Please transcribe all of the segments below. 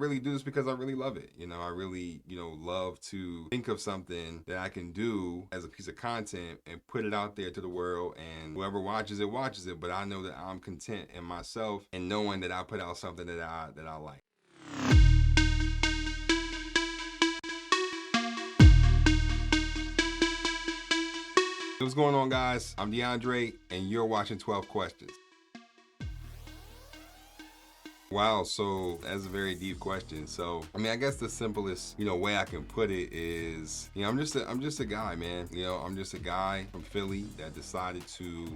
really do this because I really love it. You know, I really, love to think of something that I can do as a piece of content and put it out there to the world, and whoever watches it watches it. But I know that I'm content in myself and knowing that I put out something that I like. What's going on, guys? I'm Deondre, and you're watching 12 Questions. Wow, so that's a very deep question. So, I mean, I guess the simplest, way I can put it is, I'm just a guy, man. I'm just a guy from Philly that decided to,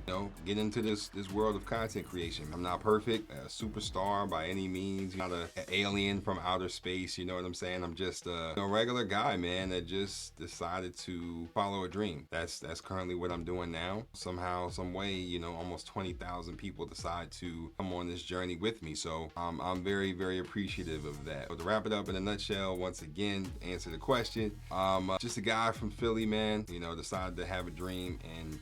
get into this world of content creation. I'm not perfect, a superstar by any means, not an alien from outer space. You know what I'm saying? I'm just a regular guy, man, that just decided to follow a dream. That's currently what I'm doing now. Somehow, some way, almost 20,000 people decide to come on this journey with me. So, I'm very, very appreciative of that. So to wrap it up in a nutshell, once again, answer the question. Just a guy from Philly, man, decided to have a dream and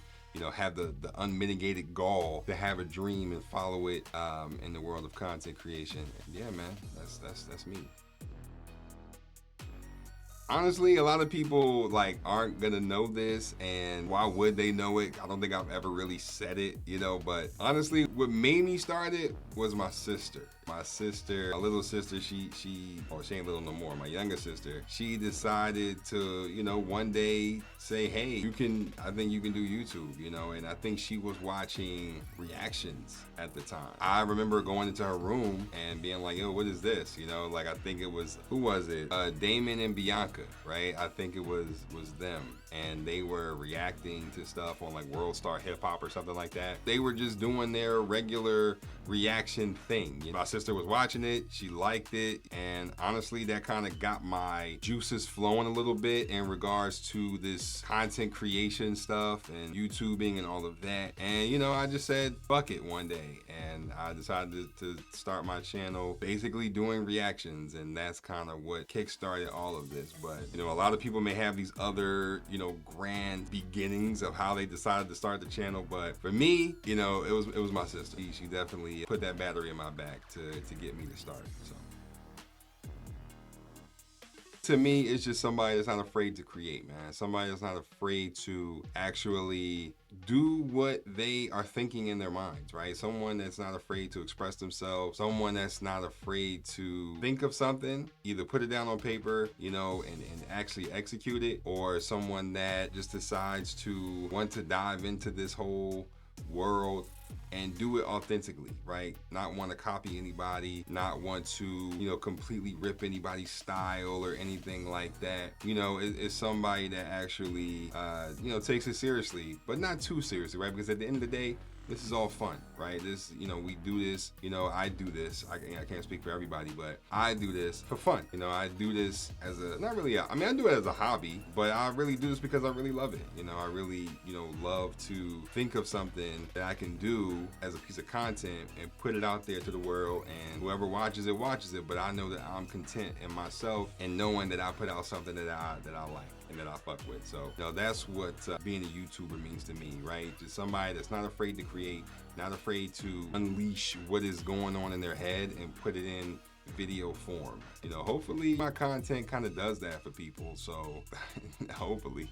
have the unmitigated gall to have a dream and follow it in the world of content creation. And yeah, man, that's me. Honestly, a lot of people aren't gonna know this, and why would they know it? I don't think I've ever really said it, but honestly, what made me start it was my sister. My little sister, she ain't little no more, my younger sister, she decided to, one day say, hey, I think you can do YouTube, and I think she was watching reactions at the time. I remember going into her room and being like, yo, what is this? I think it was, who was it? Damon and Bianca, right? I think it was them. And they were reacting to stuff on World Star Hip Hop or something like that. They were just doing their regular reaction thing. My sister was watching it, she liked it, and honestly, that kind of got my juices flowing a little bit in regards to this content creation stuff and YouTubing and all of that. And I just said, fuck it one day. And I decided to start my channel basically doing reactions, and that's kind of what kickstarted all of this. But, a lot of people may have these other, grand beginnings of how they decided to start the channel. But for me, it was my sister. She definitely put that battery in my back to get me to start. So to me, it's just somebody that's not afraid to create, man. Somebody that's not afraid to actually do what they are thinking in their minds, right? Someone that's not afraid to express themselves, someone that's not afraid to think of something, either put it down on paper, and actually execute it, or someone that just decides to want to dive into this whole world and do it authentically, right? Not want to copy anybody, not want to, completely rip anybody's style or anything like that. It's somebody that actually, takes it seriously, but not too seriously, right? Because at the end of the day, this is all fun, right? This, we do this, I do this. I can't speak for everybody, but I do this for fun. I do this as not really, I do it as a hobby, but I really do this because I really love it. I really, love to think of something that I can do as a piece of content and put it out there to the world, and whoever watches it watches it. But I know that I'm content in myself and knowing that I put out something that I like and that I fuck with. So, that's what being a YouTuber means to me, right? Just somebody that's not afraid to create, not afraid to unleash what is going on in their head and put it in video form. Hopefully my content kind of does that for people. So hopefully.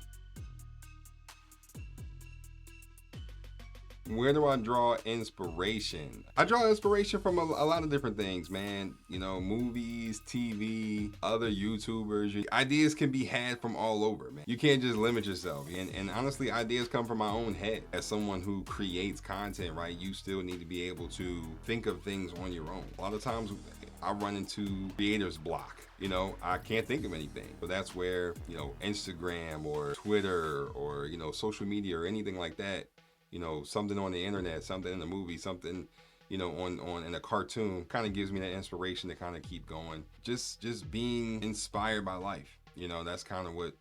Where do I draw inspiration? I draw inspiration from a lot of different things, man. Movies, TV, other YouTubers. Ideas can be had from all over, man. You can't just limit yourself. And honestly, ideas come from my own head. As someone who creates content, right, you still need to be able to think of things on your own. A lot of times I run into creator's block. I can't think of anything. So that's where, Instagram or Twitter or, social media or anything like that, something on the internet, something in the movie, something, on in a cartoon kind of gives me that inspiration to kind of keep going. Just being inspired by life. That's kind of what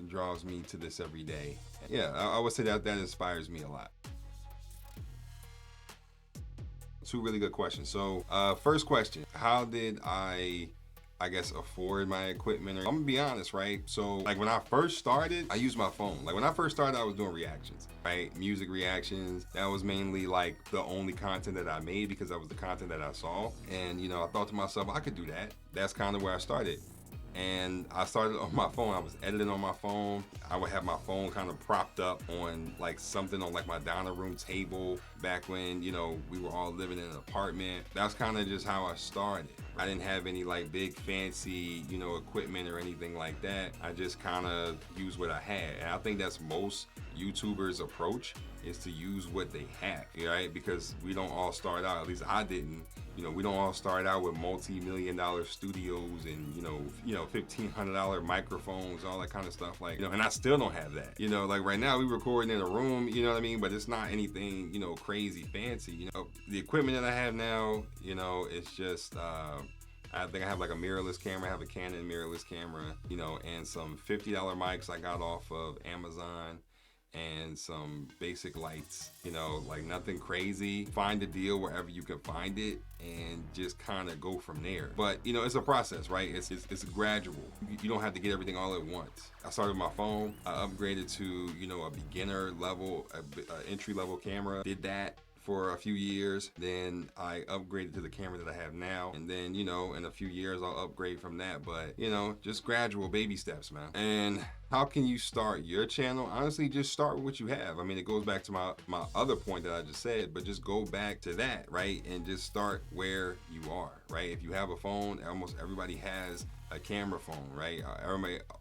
draws me to this every day. Yeah, I would say that inspires me a lot. Two really good questions. So first question, how did I I guess, afford my equipment. I'm gonna be honest, right? So like when I first started, I used my phone. Like when I first started, I was doing reactions, right? Music reactions. That was mainly like the only content that I made because that was the content that I saw. And you know, I thought to myself, I could do that. That's kind of where I started. And I started on my phone. I was editing on my phone. I would have my phone kind of propped up on like something on like my dining room table back when, you know, we were all living in an apartment. That's kind of just how I started. I didn't have any like big fancy, you know, equipment or anything like that. I just kind of used what I had. And I think that's most YouTubers' approach, is to use what they have, right? Because we don't all start out, at least I didn't, you know, we don't all start out with multi-million-dollar studios and, you know, $1,500 microphones, all that kind of stuff. Like, you know, and I still don't have that. You know, like right now we recording in a room, you know what I mean? But it's not anything, you know, crazy fancy. You know, the equipment that I have now, you know, it's just, I think I have like a mirrorless camera. I have a Canon mirrorless camera, you know, and some $50 mics I got off of Amazon, and some basic lights, you know, like nothing crazy. Find a deal wherever you can find it and just kind of go from there. But, you know, it's a process, right? It's gradual. You don't have to get everything all at once. I started with my phone. I upgraded to, you know, a beginner level, a entry level camera. Did that for a few years. Then I upgraded to the camera that I have now. And then, you know, in a few years, I'll upgrade from that. But, you know, just gradual baby steps, man. And how can you start your channel? Honestly, just start with what you have. I mean, it goes back to my other point that I just said, but just go back to that, right? And just start where you are, right? If you have a phone, almost everybody has a camera phone, right?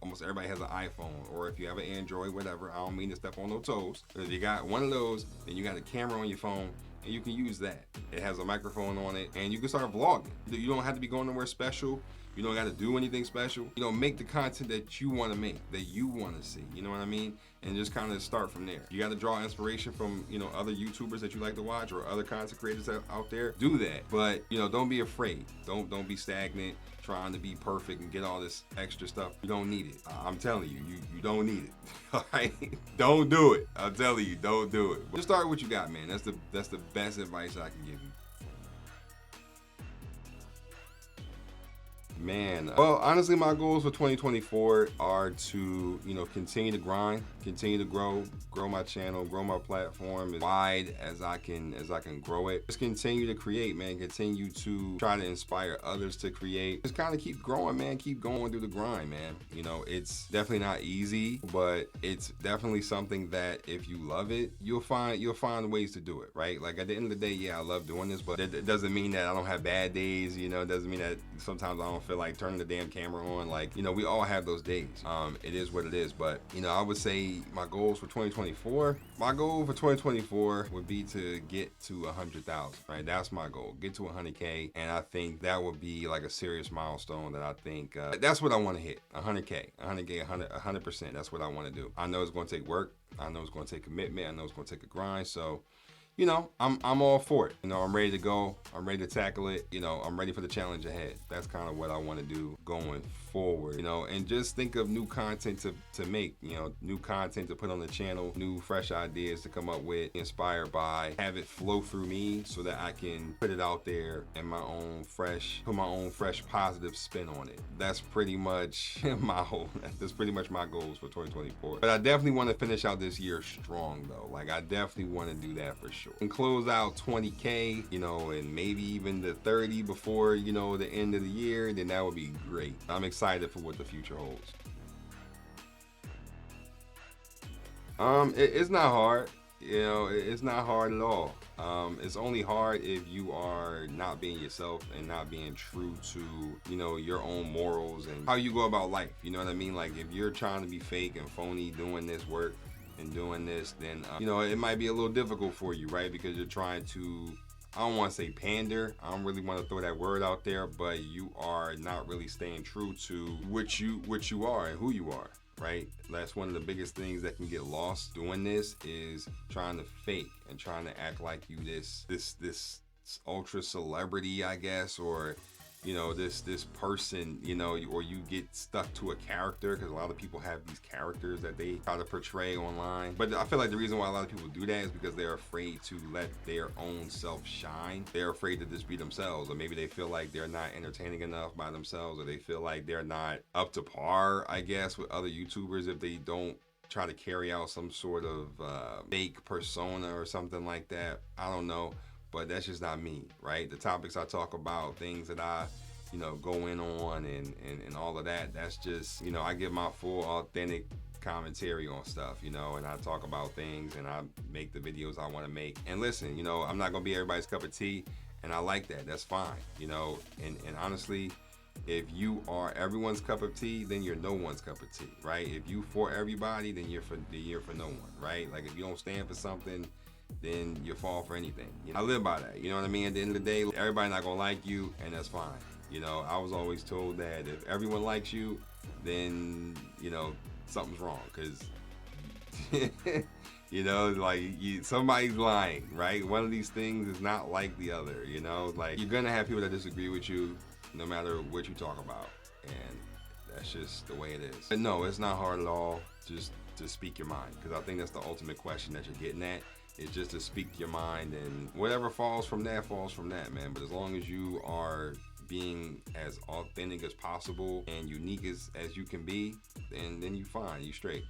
Almost everybody has an iPhone, or if you have an Android, whatever. I don't mean to step on no toes. But if you got one of those, then you got a camera on your phone, and you can use that. It has a microphone on it, and you can start vlogging. You don't have to be going nowhere special. You don't got to do anything special. You know, make the content that you want to make, that you want to see. You know what I mean? And just kind of start from there. You got to draw inspiration from, you know, other YouTubers that you like to watch or other content creators out there. Do that, but you know, don't be afraid. Don't be stagnant, trying to be perfect and get all this extra stuff. You don't need it. I'm telling you, you don't need it. All right? Don't do it. I'm telling you, don't do it. Just start with what you got, man. That's the best advice I can give you. Man, well, honestly, my goals for 2024 are to, you know, continue to grind, continue to grow my channel, grow my platform as wide as I can grow it. Just continue to create, man. Continue to try to inspire others to create. Just kind of keep growing, man. Keep going through the grind, man. You know, it's definitely not easy, but it's definitely something that if you love it, you'll find ways to do it, right? Like at the end of the day, yeah, I love doing this, but it doesn't mean that I don't have bad days. You know, it doesn't mean that sometimes I don't feel like turning the damn camera on. Like, you know, we all have those days. It is what it is. But, you know, I would say my goals for 2024, my goal for 2024 would be to get to 100,000, right? That's my goal. Get to 100K. And I think that would be like a serious milestone that I think, that's what I want to hit. 100K, 100%. That's what I want to do. I know it's going to take work. I know it's going to take commitment. I know it's going to take a grind. So, you know, I'm all for it. You know, I'm ready to go. I'm ready to tackle it. You know, I'm ready for the challenge ahead. That's kind of what I want to do going forward, you know, and just think of new content to make, you know, new content to put on the channel, new fresh ideas to come up with, inspired by, have it flow through me so that I can put it out there and put my own fresh positive spin on it. That's pretty much that's pretty much my goals for 2024. But I definitely want to finish out this year strong though. Like I definitely want to do that for sure. And close out 20K, you know, and maybe even the 30 before, you know, the end of the year, then that would be great. I'm excited for what the future holds. It's not hard. You know, it's not hard at all. It's only hard if you are not being yourself and not being true to, you know, your own morals and how you go about life. You know what I mean? Like if you're trying to be fake and phony doing this work and doing this, then, you know, it might be a little difficult for you, right? Because you're trying to, I don't want to say pander. I don't really want to throw that word out there, but you are not really staying true to what you are and who you are, right? That's one of the biggest things that can get lost doing this, is trying to fake and trying to act like you this ultra celebrity, I guess, or this person, or you get stuck to a character, because a lot of people have these characters that they try to portray online. But I feel like the reason why a lot of people do that is because they're afraid to let their own self shine. They're afraid to just be themselves, or maybe they feel like they're not entertaining enough by themselves, or they feel like they're not up to par, I guess, with other YouTubers if they don't try to carry out some sort of fake persona or something like that. I don't know, but that's just not me, right? The topics I talk about, things that I go in on and all of that, that's just, I give my full authentic commentary on stuff, and I talk about things and I make the videos I want to make. And listen, I'm not gonna be everybody's cup of tea, and I like that. That's fine, and honestly, if you are everyone's cup of tea, then you're no one's cup of tea, right? If you for everybody, then you're for no one, right? Like if you don't stand for something, then you fall for anything. I live by that, you know what I mean? At the end of the day, everybody not gonna like you, and that's fine. I was always told that if everyone likes you, then something's wrong, because somebody's lying, right? One of these things is not like the other. Like, you're gonna have people that disagree with you no matter what you talk about, and that's just the way it is. But no, it's not hard at all just to speak your mind, because I think that's the ultimate question that you're getting at. It's just to speak your mind, and whatever falls from that, man. But as long as you are being as authentic as possible and unique as you can be, then you fine, you straight.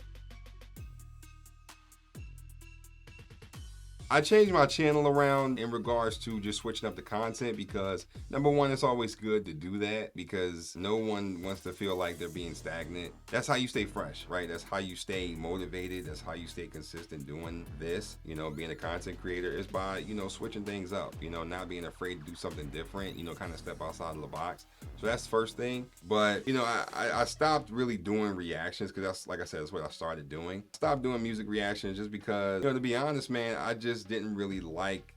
I changed my channel around in regards to just switching up the content, because number one, it's always good to do that, because no one wants to feel like they're being stagnant. That's how you stay fresh, right? That's how you stay motivated. That's how you stay consistent doing this, being a content creator, is by, switching things up, not being afraid to do something different, kind of step outside of the box. So that's the first thing. But, I stopped really doing reactions, because that's, like I said, that's what I started doing. Stopped doing music reactions just because, to be honest, man, I just didn't really like,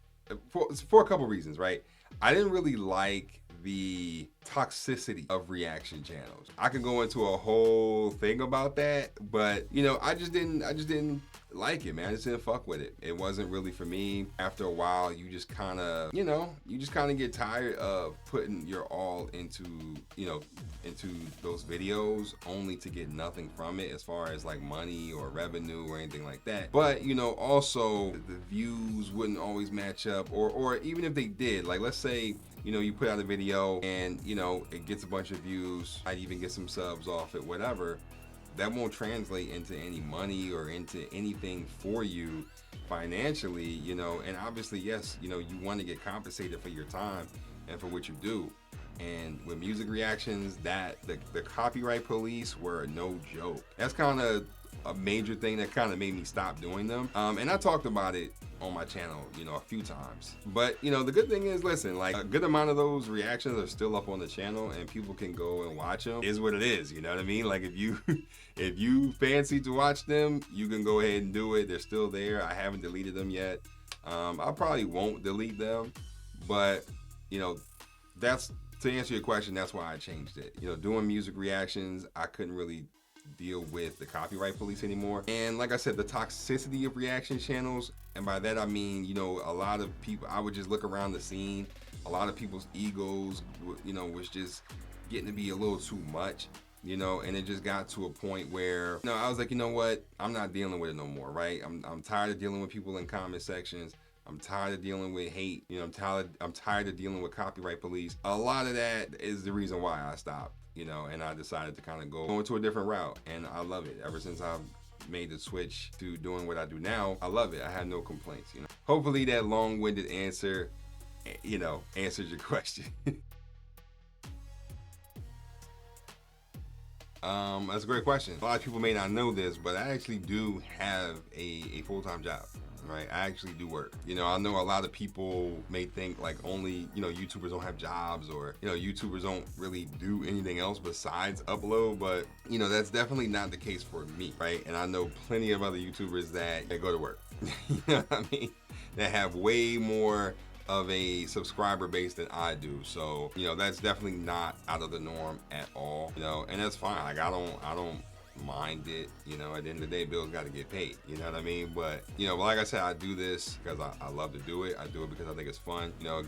for a couple reasons, right? I didn't really like the toxicity of reaction channels. I could go into a whole thing about that, but I just didn't like it, man. I just didn't fuck with it. It wasn't really for me. After a while, you just kind of, get tired of putting your all into those videos only to get nothing from it as far as like money or revenue or anything like that. But, also the views wouldn't always match up, or even if they did, like let's say, you put out a video and, it gets a bunch of views, I'd even get some subs off it, whatever. That won't translate into any money or into anything for you financially, and obviously, yes, you want to get compensated for your time and for what you do. And with music reactions, that the copyright police were no joke. That's kind of a major thing that kind of made me stop doing them. And I talked about it on my channel, a few times. But, the good thing is, listen, like a good amount of those reactions are still up on the channel and people can go and watch them. It is what it is, you know what I mean? Like if you fancy to watch them, you can go ahead and do it. They're still there. I haven't deleted them yet. I probably won't delete them, but, that's, to answer your question, that's why I changed it. Doing music reactions, I couldn't really deal with the copyright police anymore. And like I said, the toxicity of reaction channels, and by that I mean, a lot of people, I would just look around the scene, a lot of people's egos, was just getting to be a little too much, and it just got to a point where, I was like, you know what, I'm not dealing with it no more, right? I'm tired of dealing with people in comment sections. I'm tired of dealing with hate. I'm tired of dealing with copyright police. A lot of that is the reason why I stopped, and I decided to kind of go into a different route, and I love it. Ever since I've made the switch to doing what I do now, I love it. I have no complaints, Hopefully that long-winded answer, answers your question. That's a great question. A lot of people may not know this, but I actually do have a full-time job. Right, I actually do work. I know a lot of people may think like only, YouTubers don't have jobs, or, YouTubers don't really do anything else besides upload, but, that's definitely not the case for me, right? And I know plenty of other YouTubers that go to work, you know what I mean? That have way more of a subscriber base than I do. So, that's definitely not out of the norm at all, and that's fine. Like I don't mind it. You know, at the end of the day, bills got to get paid. You know what I mean? But you know, like I said, I do this because I love to do it. I do it because I think it's fun. You know, it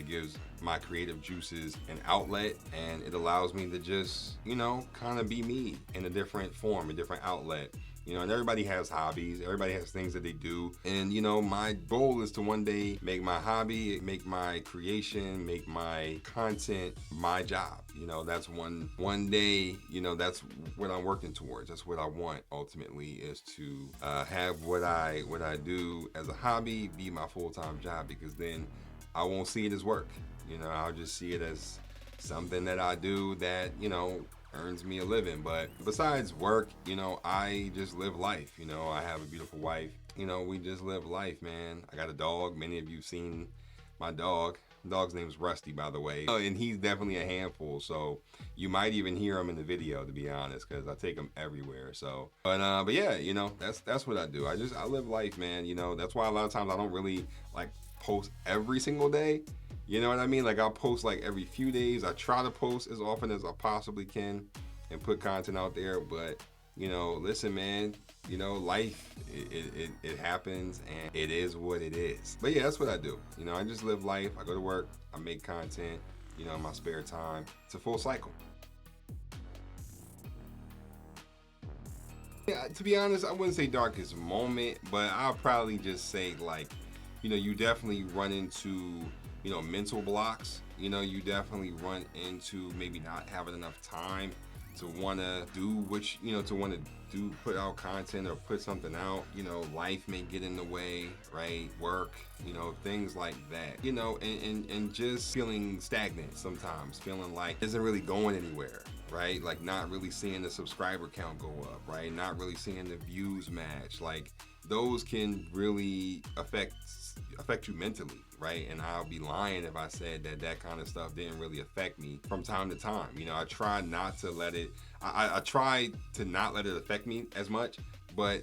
gives my creative juices an outlet, and it allows me to just, you know, kind of be me in a different form, a different outlet. You know, and everybody has hobbies. Everybody has things that they do. And, you know, my goal is to one day make my hobby, make my creation, make my content my job. You know, that's one day, you know, that's what I'm working towards. That's what I want ultimately, is to have what I do as a hobby be my full-time job, because then I won't see it as work. You know, I'll just see it as something that I do that, you know, earns me a living. But besides work, you know, I just live life. You know, I have a beautiful wife. You know, we just live life, man. I got a dog. Many of you seen my dog. The dog's name is Rusty, by the way. And he's definitely a handful. So you might even hear him in the video, to be honest, because I take him everywhere. So, but yeah, you know, that's what I do. I live life, man. You know, that's why a lot of times I don't really like post every single day. You know what I mean? Like, I'll post like every few days. I try to post as often as I possibly can and put content out there. But, you know, listen, man, you know, life, it happens, and it is what it is. But yeah, that's what I do. You know, I just live life. I go to work. I make content, you know, in my spare time. It's a full cycle. Yeah, to be honest, I wouldn't say darkest moment, but I'll probably just say, like, you know, you definitely run into, you know, mental blocks. You know, you definitely run into maybe not having enough time to want to do what you know, to want to do, put out content or put something out. You know, life may get in the way, right? Work, you know, things like that. You know, and just feeling stagnant sometimes, feeling like it isn't really going anywhere, right? Like, not really seeing the subscriber count go up, right? Not really seeing the views match. Like, those can really affect you mentally, right? And I'll be lying if I said that kind of stuff didn't really affect me from time to time. You know, I try not to let it, I try to not let it affect me as much, but,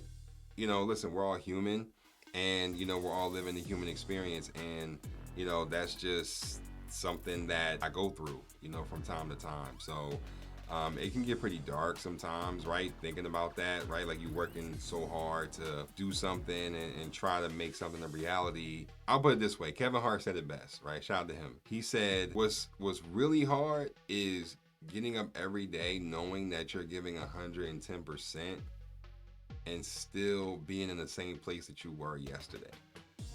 you know, listen, we're all human, and, you know, we're all living the human experience, and, you know, that's just something that I go through, you know, from time to time. So, it can get pretty dark sometimes, right? Thinking about that, right? Like, you're working so hard to do something and try to make something a reality. I'll put it this way. Kevin Hart said it best, right? Shout out to him. He said, what's really hard is getting up every day knowing that you're giving 110% and still being in the same place that you were yesterday,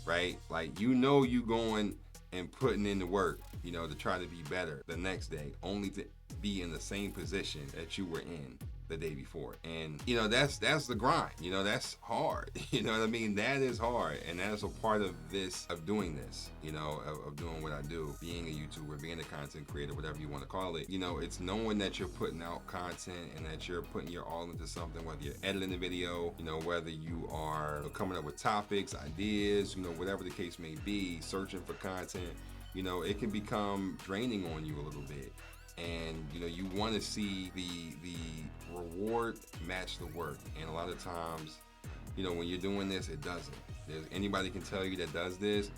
right? Like, you know, you going and putting in the work, you know, to try to be better the next day, only to be in the same position that you were in the day before. And, you know, that's the grind. You know, that's hard. You know what I mean? That is hard. And that is a part of doing this, you know, of doing what I do, being a YouTuber, being a content creator, whatever you want to call it. You know, it's knowing that you're putting out content and that you're putting your all into something, whether you're editing the video, you know, whether you are coming up with topics, ideas, you know, whatever the case may be, searching for content. You know, it can become draining on you a little bit. And, you know, you want to see the reward match the work. And a lot of times, you know, when you're doing this, it doesn't. Anybody can tell you that does this.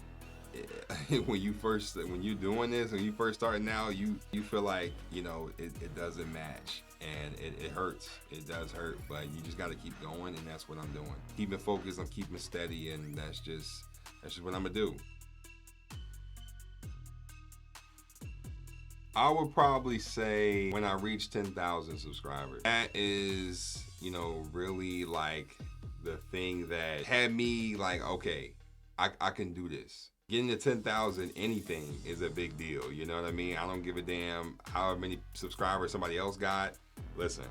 When you're doing this, when you first starting out, you feel like, you know, it doesn't match. And it hurts. It does hurt. But you just got to keep going. And that's what I'm doing. Keeping focused, I'm keeping steady. And that's just what I'm going to do. I would probably say when I reach 10,000 subscribers. That is, you know, really like the thing that had me like, okay, I can do this. Getting to 10,000, anything is a big deal. You know what I mean? I don't give a damn how many subscribers somebody else got. Listen,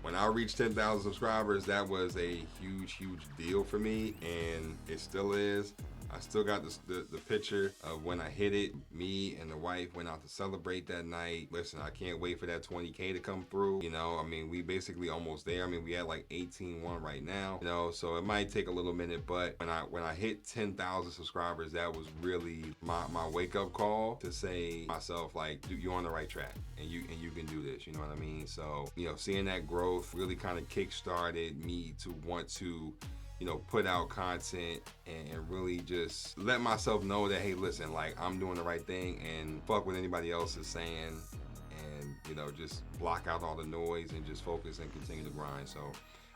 when I reached 10,000 subscribers, that was a huge, huge deal for me, and it still is. I still got the picture of when I hit it. Me and the wife went out to celebrate that night. Listen, I can't wait for that 20K to come through. You know, I mean, we basically almost there. I mean, we had like 18.1 right now, you know, so it might take a little minute, but when I hit 10,000 subscribers, that was really my wake-up call to say to myself, like, dude, you're on the right track, and you can do this, you know what I mean? So, you know, seeing that growth really kind of kick-started me to want to, you know, put out content and really just let myself know that, hey, listen, like, I'm doing the right thing, and fuck what anybody else is saying, and you know, just block out all the noise and just focus and continue to grind. So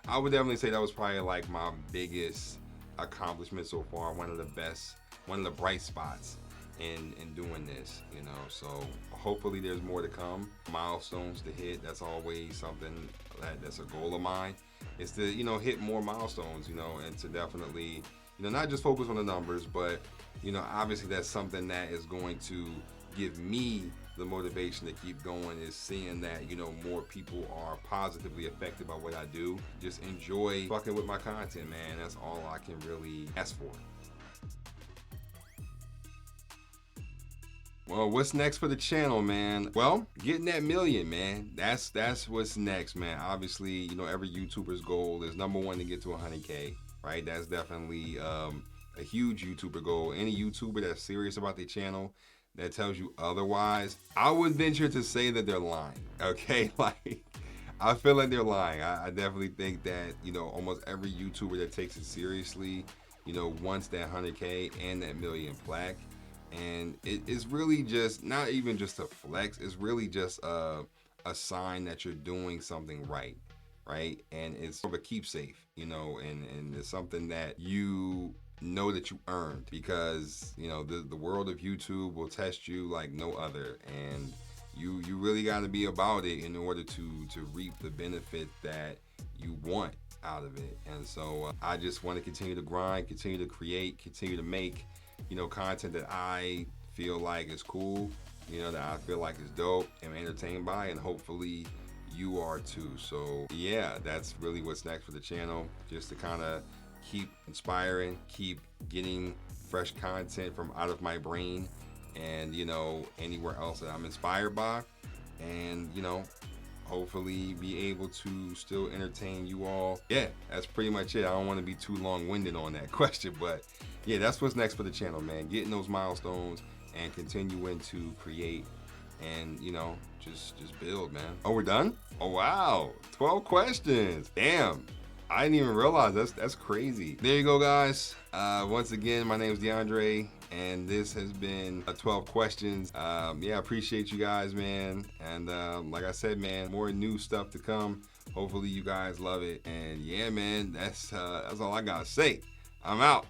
I would definitely say that was probably like my biggest accomplishment so far. One of the bright spots in doing this, you know. So hopefully there's more to come, milestones to hit. That's always something that's a goal of mine, is to, you know, hit more milestones, you know, and to definitely, you know, not just focus on the numbers, but, you know, obviously that's something that is going to give me the motivation to keep going, is seeing that, you know, more people are positively affected by what I do. Just enjoy fucking with my content, man. That's all I can really ask for. Well, what's next for the channel, man? Well, getting that million, man. That's what's next, man. Obviously, you know, every YouTuber's goal is number one to get to 100K, right? That's definitely a huge YouTuber goal. Any YouTuber that's serious about their channel that tells you otherwise, I would venture to say that they're lying, okay? Like, I feel like they're lying. I definitely think that, you know, almost every YouTuber that takes it seriously, you know, wants that 100K and that million plaque. And it's really just not even just a flex. It's really just a sign that you're doing something right? And it's sort of a keepsake, you know, and it's something that you know that you earned, because, you know, the world of YouTube will test you like no other, and you really got to be about it in order to reap the benefit that you want out of it. And so I just want to continue to grind, continue to create, continue to make, you know, content that I feel like is cool, you know, that I feel like is dope and entertained by, and hopefully you are too. So yeah, that's really what's next for the channel, just to kind of keep inspiring, keep getting fresh content from out of my brain and, you know, anywhere else that I'm inspired by, and, you know, hopefully be able to still entertain you all. Yeah, that's pretty much it. I don't want to be too long-winded on that question, but yeah, that's what's next for the channel, man. Getting those milestones and continuing to create and, you know, just build, man. Oh, we're done? Oh, wow. 12 questions. Damn. I didn't even realize that's crazy. There you go, guys. Once again, my name is Deondre, and this has been 12 questions. Yeah, I appreciate you guys, man. And like I said, man, more new stuff to come. Hopefully you guys love it. And yeah, man, that's all I gotta say. I'm out.